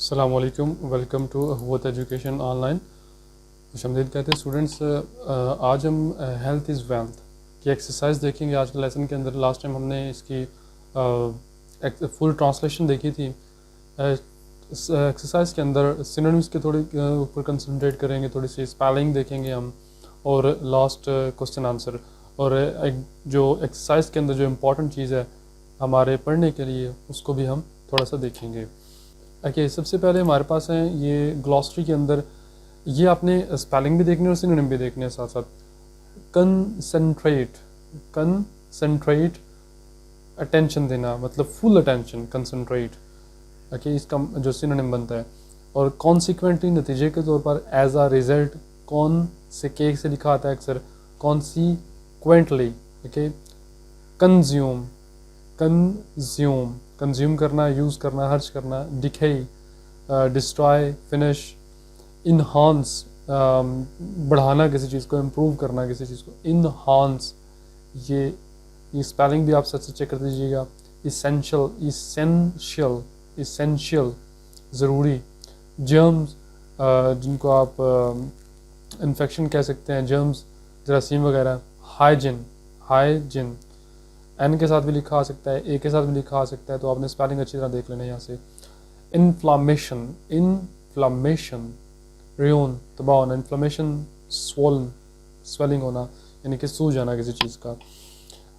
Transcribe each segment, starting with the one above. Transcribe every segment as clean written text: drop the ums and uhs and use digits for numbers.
अस्सलामुअलैकुम, welcome to हुवत education online. खुशामदीद कहते हैं स्टूडेंट्स। आज हम हेल्थ इज़ वेल्थ की एक्सरसाइज देखेंगे आज के लेसन के अंदर। लास्ट टाइम हमने इसकी फुल ट्रांसलेशन देखी थी। एक्सरसाइज के अंदर सिनोनिम्स के थोड़ी ऊपर कंसंट्रेट करेंगे, थोड़ी सी स्पेलिंग देखेंगे हम, और लास्ट क्वेश्चन आंसर। और एक जो एक्सरसाइज के अंदर जो इम्पोर्टेंट चीज़ है हमारे पढ़ने के लिए, उसको भी हम थोड़ा सा देखेंगे। ओके, सबसे पहले हमारे पास है ये ग्लॉसरी के अंदर, ये आपने स्पेलिंग भी देखनी है और सिनोनिम भी देखने हैं साथ साथ। कंसंट्रेट, कंसंट्रेट, अटेंशन देना, मतलब फुल अटेंशन, कंसंट्रेट। ओके, इसका जो सिनोनिम बनता है। और कॉन्सिक्वेंटली, नतीजे के तौर पर, एज आ रिजल्ट, कौन से के से लिखा आता है अक्सर, consequently. Okay, consume, consume, consume करना, यूज़ करना, खर्च करना। Decay, destroy, finish. इन्हांस, बढ़ाना किसी चीज़ को, इम्प्रूव करना किसी चीज़ को, इन्हांस। ये स्पेलिंग भी आप सच से चेक कर दीजिएगा। इसेंशियल, इसेंशियल, इसेंशियल, ज़रूरी। जर्म्स, जिनको आप इन्फेक्शन कह सकते हैं, जर्म्स, जरासीम वगैरह। हाइजिन, हाइजिन, एन के साथ भी लिखा आ सकता है, ए के साथ भी लिखा आ सकता है, तो आपने स्पेलिंग अच्छी तरह देख लेना है यहाँ से। इन्फ्लामेशन, इन्फ्लामेशन, रियोन, तबाह होना। इन्फ्लामेशन, स्वोलन, स्वेलिंग होना, यानी कि सूज जाना किसी चीज़ का।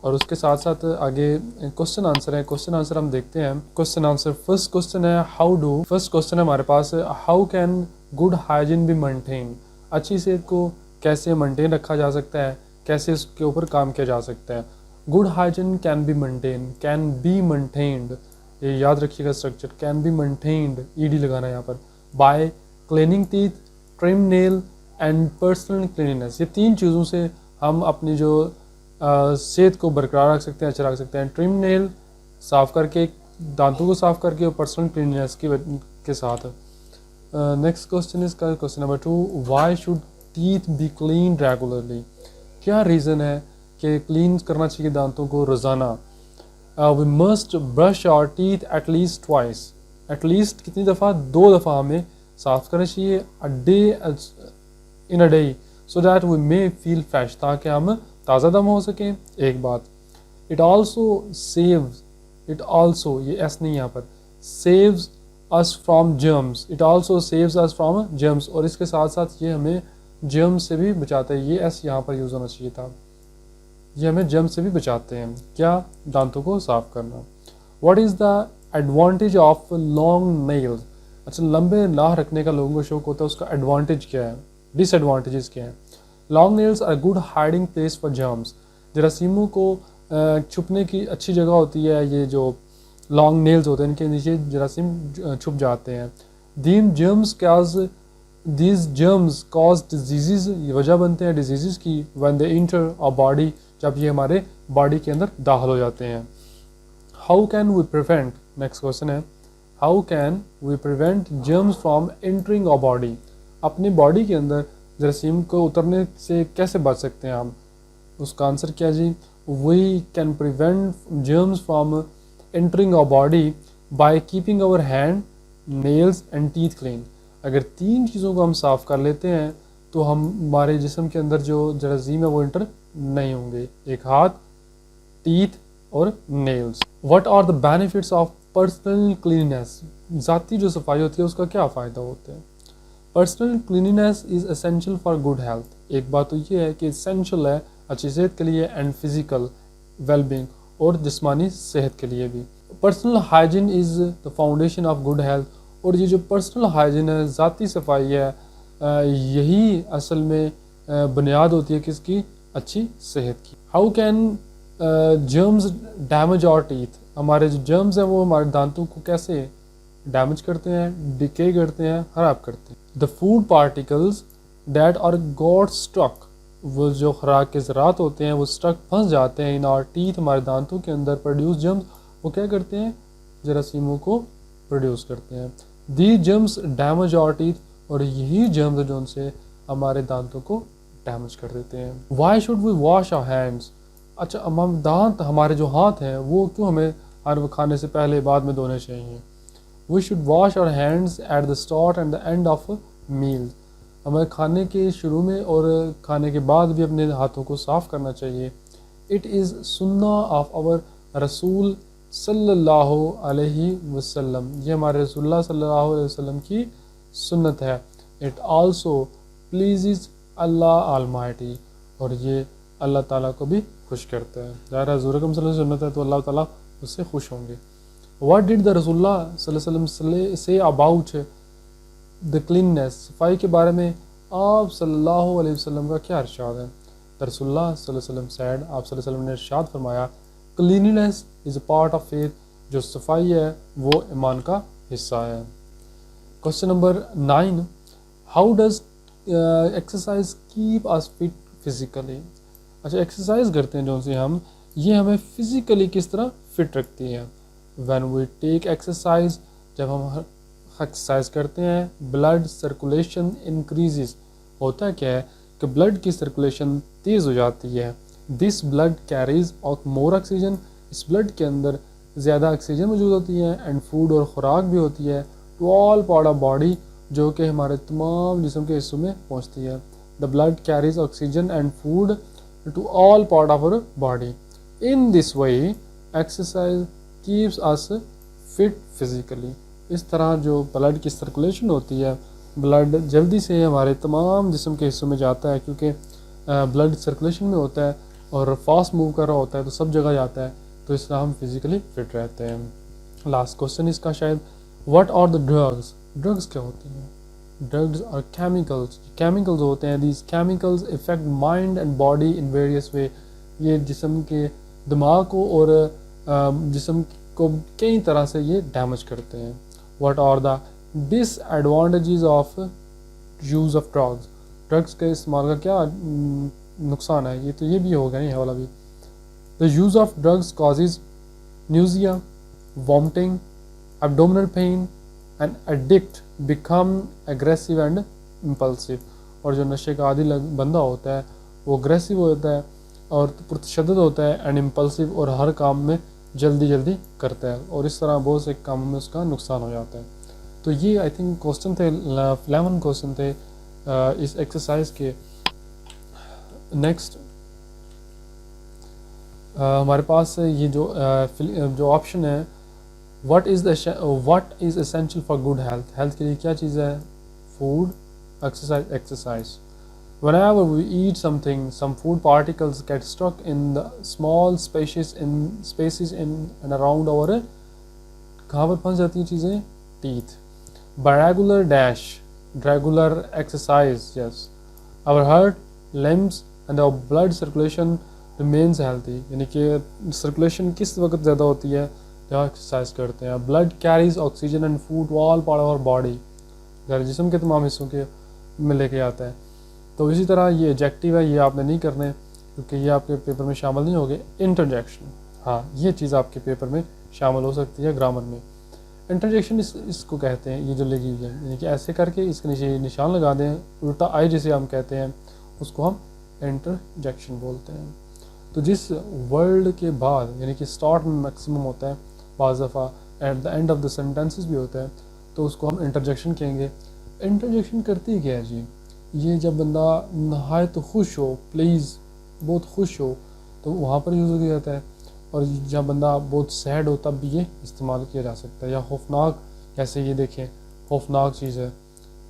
और उसके साथ साथ आगे क्वेश्चन आंसर है। क्वेश्चन आंसर हम देखते हैं। क्वेश्चन आंसर, फर्स्ट क्वेश्चन है हाउ डू, फर्स्ट क्वेश्चन है हमारे पास, how can good hygiene be maintain. अच्छी सेहत को कैसे मेंटेन रखा जा सकता है, कैसे इसके ऊपर काम किया जा सकता है। Good hygiene can be maintain, can be maintained, ये याद रखिएगा structure, can be maintained, ED लगाना है यहाँ पर। Bye cleaning teeth, trim nail and personal cleanliness. ये तीन चीज़ों से हम अपनी जो सेहत को बरकरार रख सकते हैं, अच्छा रख सकते हैं। ट्रिम नेल, साफ़ करके, दांतों को साफ़ करके, और पर्सनल क्लीनिनेस के साथ। Next question is question number 2, why should teeth be clean regularly. क्या रीज़न है कि क्लीन करना चाहिए दांतों को रोज़ाना। We must brush our teeth at least twice, at least कितनी दफ़ा, 2 दफ़ा हमें साफ़ करना चाहिए, a day, in a day, so that we may feel fresh, ताकि हम ताज़ा दम हो सकें। एक बात। It also saves, it also, ये एस नहीं यहाँ पर, saves us from germs, it also saves us from germs, और इसके साथ साथ ये हमें जर्म्स से भी बचाता है। ये एस यहाँ पर यूज़ होना चाहिए था। ये हमें जर्म से भी बचाते हैं। क्या? दांतों को साफ करना। What is the advantage of long nails. अच्छा, लंबे नाह रखने का लोगों को शौक होता है, उसका एडवांटेज क्या है, डिसएडवांटेजेस क्या है। Long nails are good hiding place for germs. जरासीमों को छुपने की अच्छी जगह होती है। ये जो लॉन्ग नेल्स होते हैं, इनके नीचे जरासीम छुप जाते हैं। दीज जर्म्स कॉज डिजीज़, ये वजह बनते हैं डिजीज़ की, when they enter our body, जब ये हमारे बॉडी के अंदर दाखिल हो जाते हैं। How can we prevent, next question है, how can we prevent germs from entering our body. अपनी बॉडी के अंदर जरासीम को उतरने से कैसे बच सकते हैं हम। उसका आंसर क्या जी, we can prevent germs from entering our body by keeping our hand, nails and teeth clean. अगर 3 चीज़ों को हम साफ़ कर लेते हैं तो हमारे जिस्म के अंदर जो जरासीम है वो इंटर नहीं होंगे। एक हाथ, टीथ और nails. What are the benefits of personal cleanliness. ज़ाती जो सफाई होती है उसका क्या फ़ायदा होता है। Personal cleanliness is essential for good health. एक बात तो ये है कि एसेंशियल है अच्छी सेहत के लिए, एंड फिजिकल वेलबींग, और जिस्मानी सेहत के लिए भी। Personal hygiene is the foundation of good health. और ये जो पर्सनल हाइजीन है, ज़ाती सफाई है, यही असल में बुनियाद होती है किसकी, अच्छी सेहत की। How can germs damage our teeth. हमारे जो जर्म्स हैं वो हमारे दांतों को कैसे डैमेज करते हैं, डिके करते हैं, ख़राब करते हैं। The food particles that are got stuck, वो जो खुराक के ज़रात होते हैं वो स्टक, फंस जाते हैं इन आवर टीथ, हमारे दांतों के अंदर। प्रोड्यूस जर्म्स, वो क्या करते हैं, जरासीमों को प्रोड्यूस करते हैं। दी जर्म्स डैमेज आवर टीथ, और यही जर्म्स जो उनसे हमारे दांतों को डैमेज कर देते हैं। Why should we wash our hands. अच्छा, हम दांत, हमारे जो हाथ हैं वो क्यों हमें हर खाने से पहले बाद में धोने चाहिए। We should wash our hands at the start and the end of meal. हमें खाने के शुरू में और खाने के बाद भी अपने हाथों को साफ़ करना चाहिए। इट इज़ सुन्ना ऑफ आवर रसूल सल्लल्लाहु अलैहि वसल्लम, ये हमारे रसूलुल्लाह सल्लल्लाहु अलैहि वसल्लम की सुन्नत है। It also please Allah Almighty, और ये अल्लाह ताला को भी खुश करता है। ज़ाहिर है हज़ूर अकरम सल्लल्लाहु अलैहि वसल्लम सुन्नत है तो अल्लाह ताला उससे खुश होंगे। व्हाट डिड द रसूलुल्लाह सल्लल्लाहु अलैहि वसल्लम से अबाउट द क्लीननेस, सफाई के बारे में आप सल्लल्लाहु अलैहि वसल्लम का क्या इरशाद है? रसूलुल्लाह सल्लल्लाहु अलैहि वसल्लम सैड, आप सल्लल्लाहु अलैहि वसल्लम ने इरशाद फरमाया, cleanliness is a part of faith, जो सफाई है वो ईमान का हिस्सा है। Question number 9, how does exercise keep us fit physically. अच्छा, एक्सरसाइज करते हैं जो से हम, ये हमें फ़िज़िकली किस तरह फिट रखती है। व्हेन वी टेक एक्सरसाइज, जब हम एक्सरसाइज करते हैं, ब्लड सर्कुलेशन इंक्रीजेस, होता क्या है कि ब्लड की सर्कुलेशन तेज़ हो जाती है। This blood carries more oxygen, इस ब्लड के अंदर ज़्यादा ऑक्सीजन मौजूद होती है, एंड फूड और ख़ुराक भी होती है, to all part of body, जो कि हमारे तमाम जिस्म के हिस्सों में पहुँचती है। The blood carries oxygen and food to all part of our body. In this way exercise keeps us fit physically. इस तरह जो ब्लड की सर्कुलेशन होती है, ब्लड जल्दी से हमारे तमाम जिस्म के हिस्सों में जाता है, क्योंकि ब्लड सर्कुलेशन में होता है और फास्ट मूव कर रहा होता है तो सब जगह जाता है, तो इस तरह हम फिज़िकली फिट रहते हैं। लास्ट क्वेश्चन इसका शायद, what are the drugs, drugs क्या होती हैं? ड्रग्स आर केमिकल्स, केमिकल्स होते हैं। These chemicals effect mind and body in various way, ये जिस्म के दिमाग को और जिस्म को कई तरह से ये डैमेज करते हैं। What are the disadvantages of use of drugs, drugs के इस्तेमाल का क्या नुकसान है? ये भी होगा, नहीं है वाला भी। The use of drugs causes nausea, vomiting, abdominal pain, and addict become aggressive and impulsive, और जो नशे का आदी बंदा होता है वो अग्रेसिव होता है और पुरतशद्दुद होता है, एंड इम्पल्सिव, और हर काम में जल्दी जल्दी करता है, और इस तरह बहुत से कामों में उसका नुकसान हो जाता है। तो ये आई थिंक क्वेश्चन थे, 11 क्वेश्चन थे इस एक्सरसाइज के। नेक्स्ट हमारे पास ये जो ऑप्शन है, what is essential for good health, health के लिए क्या चीज़ है? Food, exercise, exercise. Whenever we eat something, some food particles get stuck in the small spaces in and around our, कहाँ पर फंस जाती हैं चीज़ें? teeth. By regular exercise, yes, our heart, limbs and our blood circulation remains healthy. यानी कि circulation किस वक्त ज़्यादा होती है? जब एक्सरसाइज करते हैं। Blood carries oxygen and food to all part of our body, जिस्म के तमाम हिस्सों के में लेके आता है। तो इसी तरह ये एडजेक्टिव है, ये आपने नहीं करने क्योंकि ये आपके पेपर में शामिल नहीं होंगे। इंटरजेक्शन, हाँ, ये चीज़ आपके पेपर में शामिल हो सकती है ग्रामर में। इंटरजेक्शन इसको कहते हैं, ये जो लगी हुई है, यानी कि ऐसे करके इसके नीचे निशान लगा दें, उल्टा आई जिसे हम कहते हैं उसको हम इंटरजेक्शन बोलते हैं। तो जिस वर्ड के बाद यानी कि स्टार्ट में मैक्सिमम होता है, बाज़ दफ़ा at the end of the sentences भी होता है, तो उसको हम इंटरजेक्शन कहेंगे। इंटरजेक्शन करती क्या है जी? ये जब बंदा नहायत तो खुश हो, प्लीज़ बहुत खुश हो, तो वहाँ पर यूज़ किया जाता है, और जब बंदा बहुत सैड हो तब भी ये इस्तेमाल किया जा सकता है। या खौफनाक, जैसे ये देखें खौफनाक चीज़ है,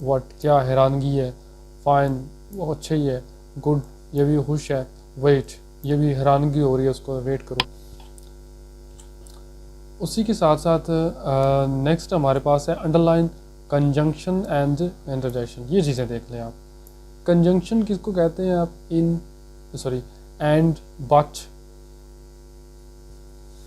व्हाट, क्या हैरानगी है, फ़ाइन वो अच्छा ही है, गुड ये भी खुश है, वेट ये भी हैरानगी हो रही है, उसको वेट करो। उसी के साथ साथ नेक्स्ट हमारे पास है अंडरलाइन, कंजंक्शन एंड इंटरजेक्शन। ये चीज़ें देख लें आप। कंजंक्शन किसको कहते हैं आप? एंड, बट,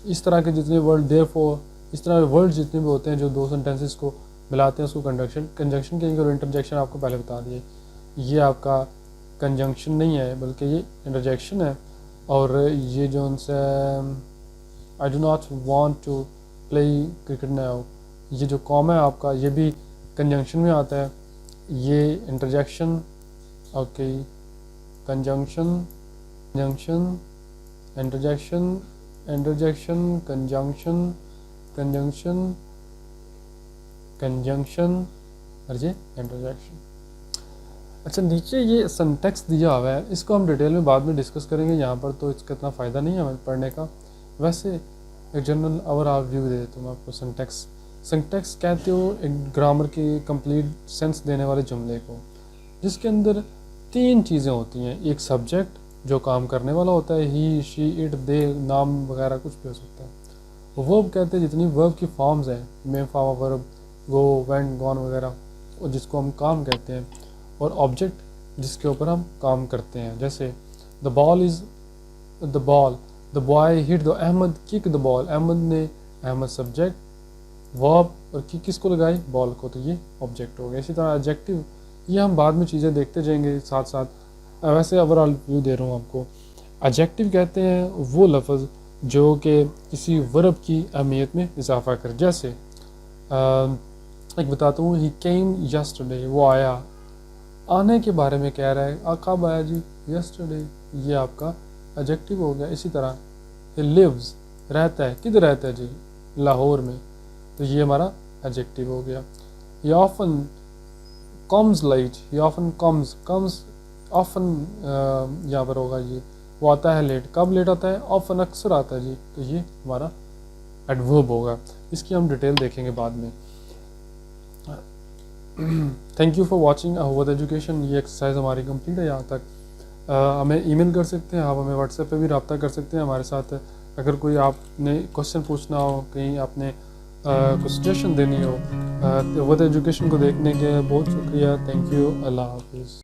इस तरह के जितने वर्ड, देयरफॉर, इस तरह के वर्ड जितने भी होते हैं जो दो सेंटेंसेस को मिलाते हैं उसको कंजंक्शन कहेंगे। और इंटरजेक्शन आपको पहले बता दिए, ये आपका कंजंक्शन नहीं है बल्कि ये इंटरजेक्शन है। और ये जो उनसे I do not want to play cricket now, ये जो कॉम है आपका, ये भी कंजंक्शन में आता है। ये interjection, okay, conjunction, interjection, conjunction, conjunction और ये इंटरजेक्शन। अच्छा, नीचे ये सिंटैक्स दिया हुआ है, इसको हम डिटेल में बाद में डिस्कस करेंगे, यहाँ पर तो इसका इतना फ़ायदा नहीं है हमें पढ़ने का। वैसे एक जनरल ओवरऑल व्यू दे देता हूँ आपको। सिंटैक्स कहते हो एक ग्रामर के कंप्लीट सेंस देने वाले जुमले को, जिसके अंदर 3 चीज़ें होती हैं। एक सब्जेक्ट जो काम करने वाला होता है, ही शी इट दे, नाम वगैरह कुछ भी हो सकता है। वर्ब कहते हैं जितनी वर्ब की फॉर्म्स हैं, main form of verb, go, went, gone वगैरह, और जिसको हम काम कहते हैं। और ऑब्जेक्ट जिसके ऊपर हम काम करते हैं, जैसे the ball is the ball, the boy hit the, Ahmad kick the ball, Ahmad ने, अहमद सब्जेक्ट, वर्ब, और किक किसको लगाई, बॉल को, तो ये ऑब्जेक्ट हो गया। इसी तरह एडजेक्टिव, ये हम बाद में चीज़ें देखते जाएंगे साथ साथ, वैसे ओवरऑल व्यू दे रहा हूँ आपको। एडजेक्टिव कहते हैं वो लफ्ज़ जो कि किसी वर्ब की अहमियत में इजाफा करे। जैसे एक बताता हूँ, ही केम यस्टरडे, वो आया, आने के बारे में कह रहा है, कब आया जी, यस्टरडे, ये आपका एडजेक्टिव हो गया। इसी तरह ही लिव्स, रहता है, किधर रहता है जी, लाहौर में, तो ये हमारा एडजेक्टिव हो गया। ये ऑफन कम्स लाइट, ये ऑफन कम्स ऑफन यहाँ पर होगा ये, वो आता है लेट, कब लेट आता है, ऑफन अक्सर आता है जी, तो ये हमारा एडवर्ब होगा। इसकी हम डिटेल देखेंगे बाद में। थैंक यू फॉर वॉचिंग अहवत एजुकेशन। ये एक्सरसाइज हमारी कंप्लीट है यहाँ तक। हमें ईमेल कर सकते हैं आप, हमें व्हाट्सएप पे भी रब्ता कर सकते हैं हमारे साथ। अगर कोई आपने क्वेश्चन पूछना हो, कहीं आपने कुछ सजेशन देनी हो, अहवत एजुकेशन को देखने के बहुत शुक्रिया। थैंक यू, अल्लाह हाफिज़।